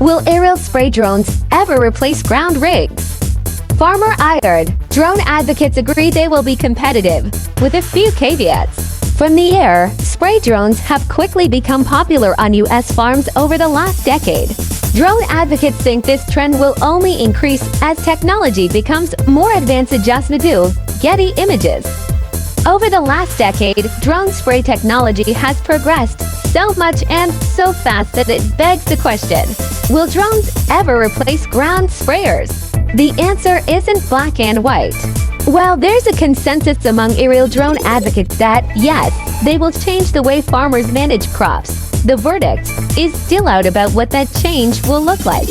Will aerial spray drones ever replace ground rigs? Farmer Ired. Drone advocates agree they will be competitive, with a few caveats. From the air, spray drones have quickly become popular on U.S. farms over the last decade. Drone advocates think this trend will only increase as technology becomes more advanced. Adjustment to Getty Images. Over the last decade, drone spray technology has progressed so much and so fast that it begs the question, will drones ever replace ground sprayers? The answer isn't black and white. Well, there's a consensus among aerial drone advocates that, yes, they will change the way farmers manage crops. The verdict is still out about what that change will look like.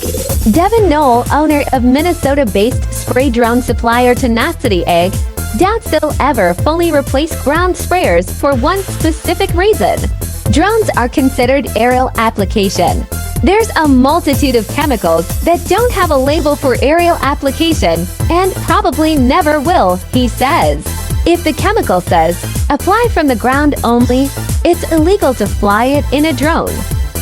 Devin Knoll, owner of Minnesota-based spray drone supplier Tenacity Ag, doubts they'll ever fully replace ground sprayers for one specific reason. Drones are considered aerial application. There's a multitude of chemicals that don't have a label for aerial application and probably never will, he says. If the chemical says, apply from the ground only, it's illegal to fly it in a drone.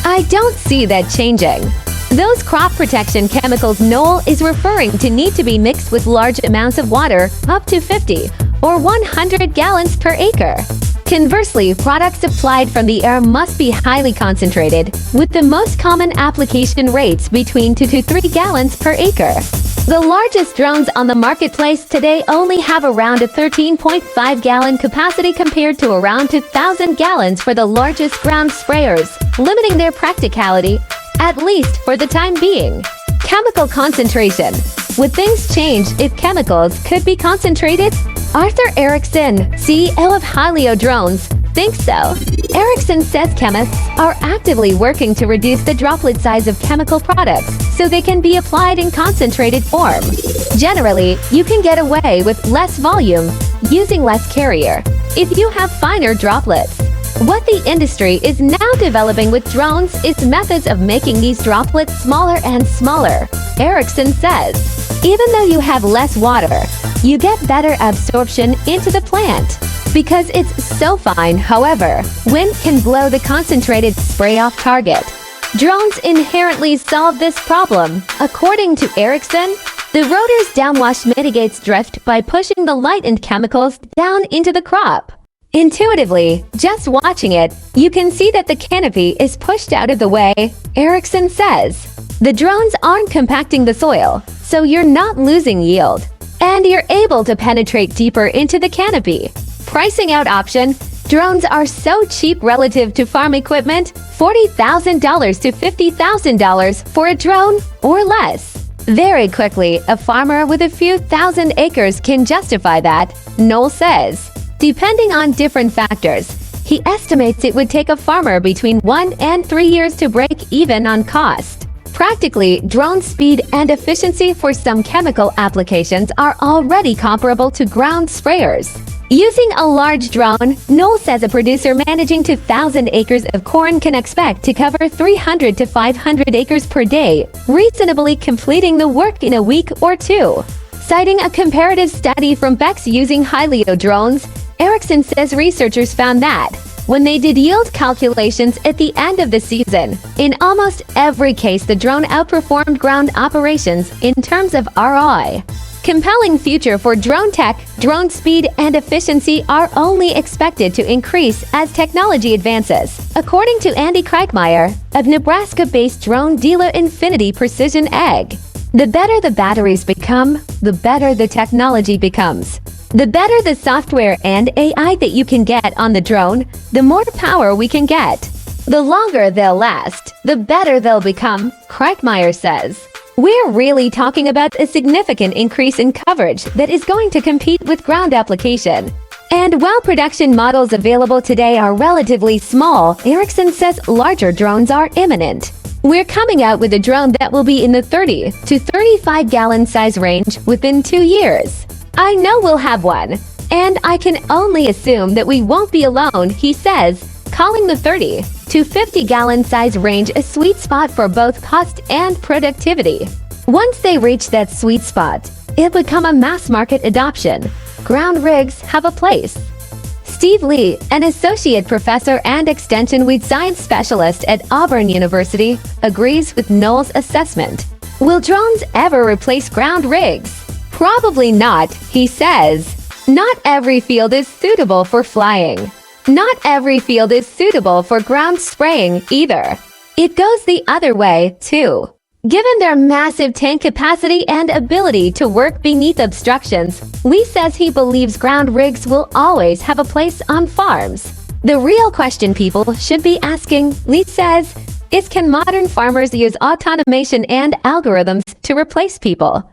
I don't see that changing. Those crop protection chemicals Knoll is referring to need to be mixed with large amounts of water, up to 50 or 100 gallons per acre. Conversely, products applied from the air must be highly concentrated, with the most common application rates between 2 to 3 gallons per acre. The largest drones on the marketplace today only have around a 13.5-gallon capacity compared to around 2,000 gallons for the largest ground sprayers, limiting their practicality, at least for the time being. Chemical concentration. Would things change if chemicals could be concentrated? Arthur Erickson, CEO of Hylio Drones, thinks so. Erickson says chemists are actively working to reduce the droplet size of chemical products so they can be applied in concentrated form. Generally, you can get away with less volume, using less carrier, if you have finer droplets. What the industry is now developing with drones is methods of making these droplets smaller and smaller, Erickson says. Even though you have less water, you get better absorption into the plant. Because it's so fine, however, wind can blow the concentrated spray off target. Drones inherently solve this problem. According to Erickson, the rotor's downwash mitigates drift by pushing the light and chemicals down into the crop. Intuitively, just watching it, you can see that the canopy is pushed out of the way, Erickson says. The drones aren't compacting the soil, so you're not losing yield. And you're able to penetrate deeper into the canopy. Pricing out option, drones are so cheap relative to farm equipment, $40,000 to $50,000 for a drone or less. Very quickly, a farmer with a few thousand acres can justify that, Knoll says. Depending on different factors, he estimates it would take a farmer between 1 and 3 years to break even on cost. Practically, drone speed and efficiency for some chemical applications are already comparable to ground sprayers. Using a large drone, Knoll says a producer managing 2,000 acres of corn can expect to cover 300 to 500 acres per day, reasonably completing the work in a week or two. Citing a comparative study from Beck's using Hylio drones, Erickson says researchers found that, when they did yield calculations at the end of the season, in almost every case the drone outperformed ground operations in terms of ROI. Compelling future for drone tech, drone speed and efficiency are only expected to increase as technology advances, according to Andy Kreikmeyer of Nebraska-based drone dealer Infinity Precision Ag. The better the batteries become, the better the technology becomes. The better the software and AI that you can get on the drone, the more power we can get. The longer they'll last, the better they'll become, Kreikmeyer says. We're really talking about a significant increase in coverage that is going to compete with ground application. And while production models available today are relatively small, Erickson says larger drones are imminent. We're coming out with a drone that will be in the 30 to 35 gallon size range within 2 years. I know we'll have one, and I can only assume that we won't be alone, he says, calling the 30 to 50 gallon size range a sweet spot for both cost and productivity. Once they reach that sweet spot, it'll become a mass market adoption. Ground rigs have a place. Steve Lee, an associate professor and extension weed science specialist at Auburn University, agrees with Knowles' assessment. Will drones ever replace ground rigs? Probably not, he says. Not every field is suitable for flying. Not every field is suitable for ground spraying either. It goes the other way, too. Given their massive tank capacity and ability to work beneath obstructions, Lee says he believes ground rigs will always have a place on farms. The real question people should be asking, Lee says, is can modern farmers use automation and algorithms to replace people?